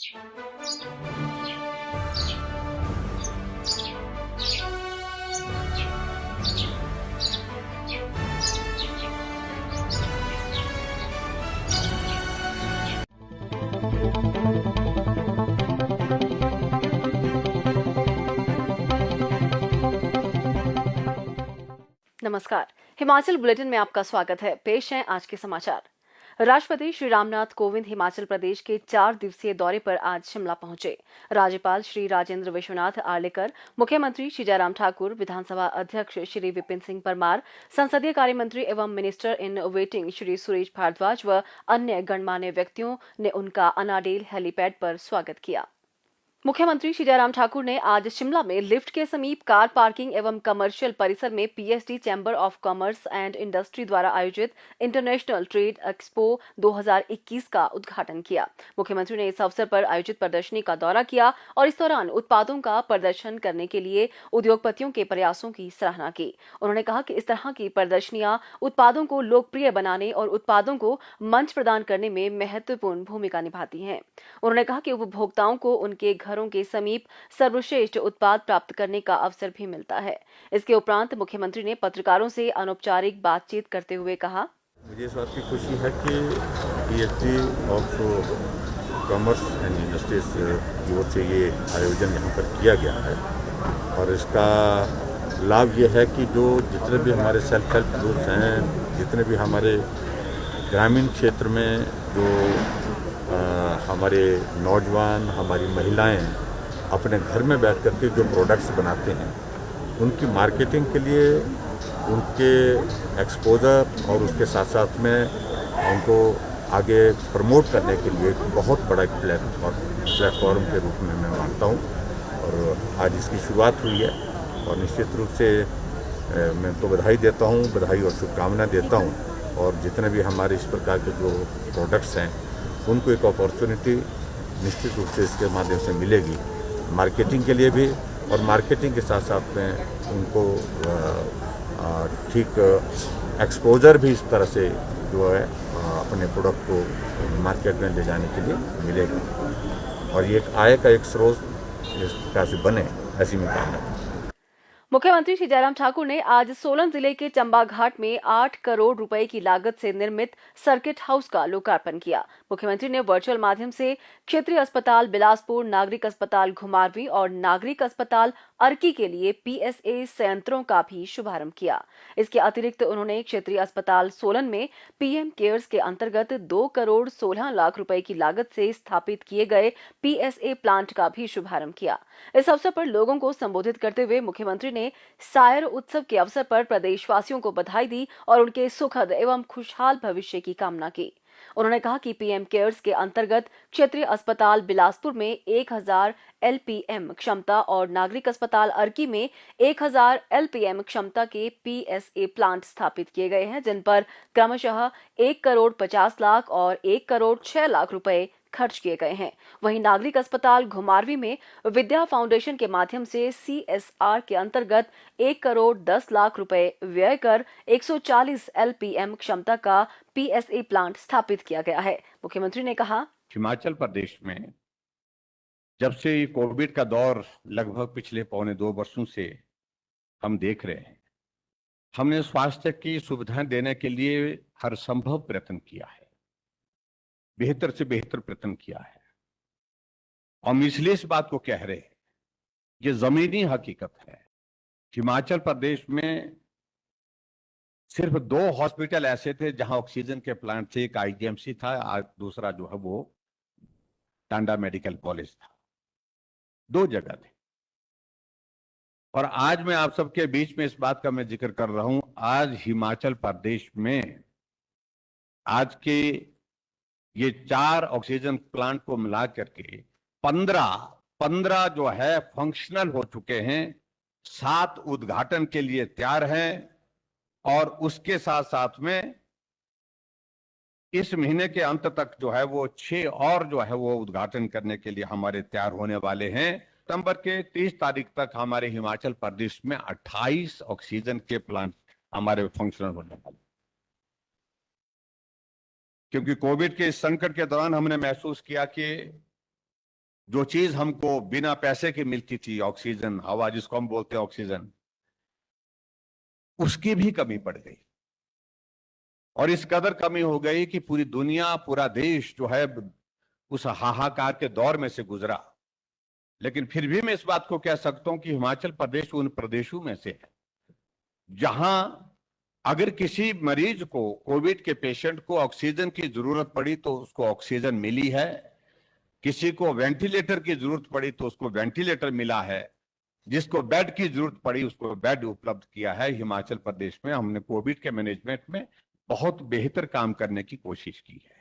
नमस्कार। हिमाचल बुलेटिन में आपका स्वागत है। पेश हैं आज के समाचार। राष्ट्रपति श्री रामनाथ कोविंद हिमाचल प्रदेश के 4 दिवसीय दौरे पर आज शिमला पहुंचे। राज्यपाल श्री राजेंद्र विश्वनाथ आर्लेकर, मुख्यमंत्री श्री जयराम ठाकुर, विधानसभा अध्यक्ष श्री विपिन सिंह परमार, संसदीय कार्य मंत्री एवं minister in waiting Shri Suresh Bhardwaj व अन्य गणमान्य व्यक्तियों ने उनका अनाडेल हेलीपैड पर स्वागत किया। मुख्यमंत्री श्री जयराम ठाकुर ने आज शिमला में लिफ्ट के समीप कार पार्किंग एवं कमर्शियल परिसर में PSD chamber of commerce and industry द्वारा आयोजित इंटरनेशनल ट्रेड एक्सपो 2021 का उद्घाटन किया। मुख्यमंत्री ने इस अवसर पर आयोजित प्रदर्शनी का दौरा किया और इस दौरान उत्पादों का प्रदर्शन करने के लिए उद्योगपतियों के प्रयासों की सराहना की। उन्होंने कहा कि इस तरह की प्रदर्शनियां उत्पादों को लोकप्रिय बनाने और उत्पादों को मंच प्रदान करने में महत्वपूर्ण भूमिका निभाती हैं। उन्होंने कहा कि उपभोक्ताओं को उनके घरों के समीप सर्वश्रेष्ठ उत्पाद प्राप्त करने का अवसर भी मिलता है। इसके उपरांत मुख्यमंत्री ने पत्रकारों से अनौपचारिक बातचीत करते हुए कहा, मुझे इस बात की खुशी है कि PSD of commerce and industries की ओर से ये आयोजन यहाँ पर किया गया है और इसका लाभ ये है कि जो जितने भी हमारे सेल्फ हेल्प ग्रुप्स हैं, जितने भी हमारे ग्रामीण क्षेत्र में जो हमारे नौजवान, हमारी महिलाएं अपने घर में बैठ कर के जो प्रोडक्ट्स बनाते हैं, उनकी मार्केटिंग के लिए, उनके एक्सपोजर और उसके साथ साथ में उनको आगे प्रमोट करने के लिए एक बहुत बड़ा प्लेटफॉर्म के रूप में मैं मानता हूँ। और आज इसकी शुरुआत हुई है और निश्चित रूप से मैं तो बधाई देता हूँ, बधाई और शुभकामना देता हूँ। और जितने भी हमारे इस प्रकार के जो प्रोडक्ट्स हैं उनको एक अपॉर्चुनिटी निश्चित रूप से इसके माध्यम से मिलेगी मार्केटिंग के लिए भी, और मार्केटिंग के साथ साथ में उनको ठीक एक्सपोजर भी इस तरह से जो है अपने प्रोडक्ट को मार्केट में ले जाने के लिए मिलेगा और ये एक आय का एक स्रोत इस प्रकार से बने, ऐसी मैं कामना करता हूं। मुख्यमंत्री श्री जयराम ठाकुर ने आज सोलन जिले के चंबा घाट में 8 करोड़ रुपए की लागत से निर्मित सर्किट हाउस का लोकार्पण किया। मुख्यमंत्री ने वर्चुअल माध्यम से क्षेत्रीय अस्पताल बिलासपुर, नागरिक अस्पताल घुमारवीं और नागरिक अस्पताल अर्की के लिए पीएसए संयंत्रों का भी शुभारंभ किया। इसके अतिरिक्त उन्होंने क्षेत्रीय अस्पताल सोलन में पीएम केयर्स के अंतर्गत 2 करोड़ 16 लाख रुपए की लागत से स्थापित किए गए पीएसए प्लांट का भी शुभारंभ किया। इस अवसर पर लोगों को संबोधित करते हुए मुख्यमंत्री ने सायर उत्सव के अवसर पर प्रदेशवासियों को बधाई दी और उनके सुखद एवं खुशहाल भविष्य की कामना की। उन्होंने कहा कि पीएम केयर्स के अंतर्गत क्षेत्रीय अस्पताल बिलासपुर में 1000 एलपीएम क्षमता और नागरिक अस्पताल अर्की में 1000 एलपीएम क्षमता के पीएसए प्लांट स्थापित किए गए हैं, जिन पर क्रमशः 1 करोड़ 50 लाख और 1 करोड़ 6 लाख रुपए खर्च किए गए हैं। वहीं नागरिक अस्पताल घुमारवीं में विद्या फाउंडेशन के माध्यम से सीएसआर के अंतर्गत 1 करोड़ 10 लाख रुपए व्यय कर 140 एलपीएम क्षमता का पीएसए प्लांट स्थापित किया गया है। मुख्यमंत्री ने कहा, हिमाचल प्रदेश में जब से कोविड का दौर लगभग पिछले 2.25 वर्षों से हम देख रहे हैं, हमने स्वास्थ्य की सुविधाएं देने के लिए हर संभव प्रयत्न किया है, बेहतर से बेहतर प्रयत्न किया है। हम इसलिए इस बात को कह रहे हैं, ये जमीनी हकीकत है। हिमाचल प्रदेश में सिर्फ 2 हॉस्पिटल ऐसे थे जहां ऑक्सीजन के प्लांट थे। एक आईजीएमसी था, आज दूसरा जो है वो टांडा मेडिकल कॉलेज था। 2 जगह थे। और आज मैं आप सबके बीच में इस बात का मैं जिक्र कर रहा हूं, आज हिमाचल प्रदेश में आज के ये 4 ऑक्सीजन प्लांट को मिला करके 15 जो है फंक्शनल हो चुके हैं, 7 उद्घाटन के लिए तैयार हैं और उसके साथ साथ में इस महीने के अंत तक जो है वो 6 और जो है वो उद्घाटन करने के लिए हमारे तैयार होने वाले हैं। सितंबर के 30 तारीख तक हमारे हिमाचल प्रदेश में 28 ऑक्सीजन के प्लांट हमारे फंक्शनल होने वाले। क्योंकि कोविड के इस संकट के दौरान हमने महसूस किया कि जो चीज हमको बिना पैसे के मिलती थी, ऑक्सीजन, हवा जिसको हम बोलते हैं ऑक्सीजन, उसकी भी कमी पड़ गई। और इस कदर कमी हो गई कि पूरी दुनिया, पूरा देश जो है उस हाहाकार के दौर में से गुजरा। लेकिन फिर भी मैं इस बात को कह सकता हूं कि हिमाचल प्रदेश उन प्रदेशों में से है जहां अगर किसी मरीज को, कोविड के पेशेंट को ऑक्सीजन की जरूरत पड़ी तो उसको ऑक्सीजन मिली है, किसी को वेंटिलेटर की जरूरत पड़ी तो उसको वेंटिलेटर मिला है, जिसको बेड की जरूरत पड़ी उसको बेड उपलब्ध किया है। हिमाचल प्रदेश में हमने कोविड के मैनेजमेंट में बहुत बेहतर काम करने की कोशिश की है।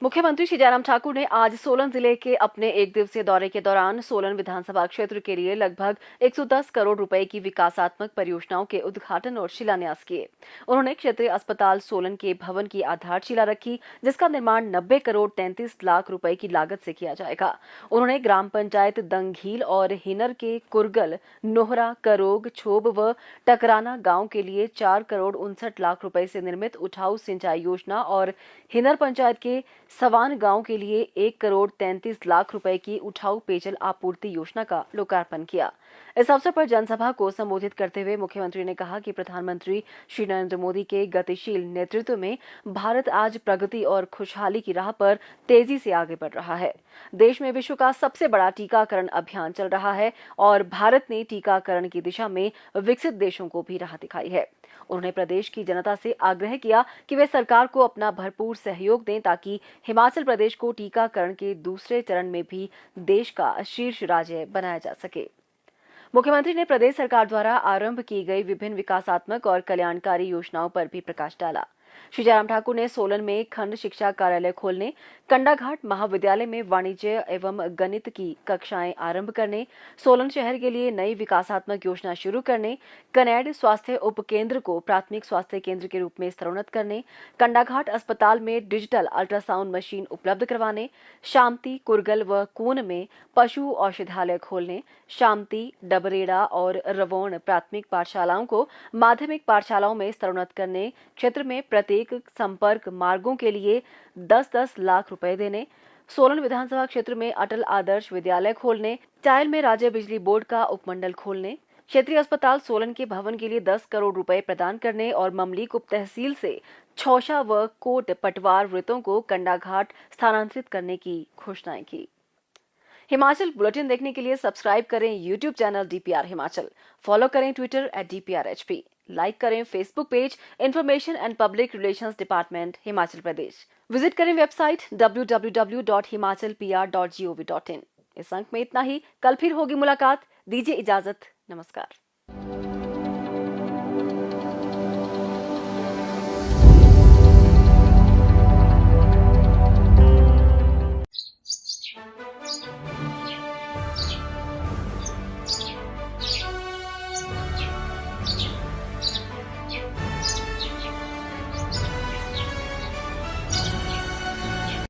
मुख्यमंत्री श्री जयराम ठाकुर ने आज सोलन जिले के अपने एक दिवसीय दौरे के दौरान सोलन विधानसभा क्षेत्र के लिए लगभग 110 करोड़ रुपए की विकासात्मक परियोजनाओं के उद्घाटन और शिलान्यास किए। उन्होंने क्षेत्रीय अस्पताल सोलन के भवन की आधारशिला रखी, जिसका निर्माण 90 करोड़ 33 लाख रुपए की लागत से किया जाएगा। उन्होंने ग्राम पंचायत दंगहील और हिनर के कुरगल, नोहरा, करोग, छोब व टकराना गांव के लिए 4 करोड़ 59 लाख रुपए से निर्मित उठाऊ सिंचाई योजना और हिनर पंचायत के सवान गांव के लिए 1 करोड़ 33 लाख रुपए की उठाऊ पेयजल आपूर्ति योजना का लोकार्पण किया। इस अवसर पर जनसभा को संबोधित करते हुए मुख्यमंत्री ने कहा कि प्रधानमंत्री श्री नरेंद्र मोदी के गतिशील नेतृत्व में भारत आज प्रगति और खुशहाली की राह पर तेजी से आगे बढ़ रहा है। देश में विश्व का सबसे बड़ा टीकाकरण अभियान चल रहा है और भारत ने टीकाकरण की दिशा में विकसित देशों को भी राह दिखाई है। उन्होंने प्रदेश की जनता से आग्रह किया कि वे सरकार को अपना भरपूर सहयोग दें ताकि हिमाचल प्रदेश को टीकाकरण के दूसरे चरण में भी देश का शीर्ष राज्य बनाया जा सके। मुख्यमंत्री ने प्रदेश सरकार द्वारा आरंभ की गई विभिन्न विकासात्मक और कल्याणकारी योजनाओं पर भी प्रकाश डाला। श्री जयराम ठाकुर ने सोलन में खंड शिक्षा कार्यालय खोलने, कंडाघाट महाविद्यालय में वाणिज्य एवं गणित की कक्षाएं आरंभ करने, सोलन शहर के लिए नई विकासात्मक योजना शुरू करने, कनेड स्वास्थ्य उपकेंद्र को प्राथमिक स्वास्थ्य केंद्र के रूप में स्तरोन्नत करने, कंडाघाट अस्पताल में डिजिटल अल्ट्रासाउंड मशीन उपलब्ध करवाने, शामती, कुरगल व कून में पशु औषधालय खोलने, शामती, डबरेड़ा और रवोण प्राथमिक पाठशालाओं को माध्यमिक पाठशालाओं में स्तरोन्नत करने, क्षेत्र में प्रत्येक संपर्क मार्गों के लिए 10-10 लाख रुपए देने, सोलन विधानसभा क्षेत्र में अटल आदर्श विद्यालय खोलने, चायल में राज्य बिजली बोर्ड का उपमंडल खोलने, क्षेत्रीय अस्पताल सोलन के भवन के लिए 10 करोड़ रुपए प्रदान करने और ममलीक उप तहसील से छौशा व कोट पटवार वृत्तों को कंडाघाट स्थानांतरित करने की घोषणाएं की। हिमाचल बुलेटिन देखने के लिए सब्सक्राइब करें YouTube channel DPR Himachal, follow करें ट्विटर @DPRHP, लाइक करें Facebook page information and public relations department Himachal Pradesh, visit करें वेबसाइट www.himachalpr.gov.in। इस अंक में इतना ही, कल फिर होगी मुलाकात। दीजिए इजाजत, नमस्कार।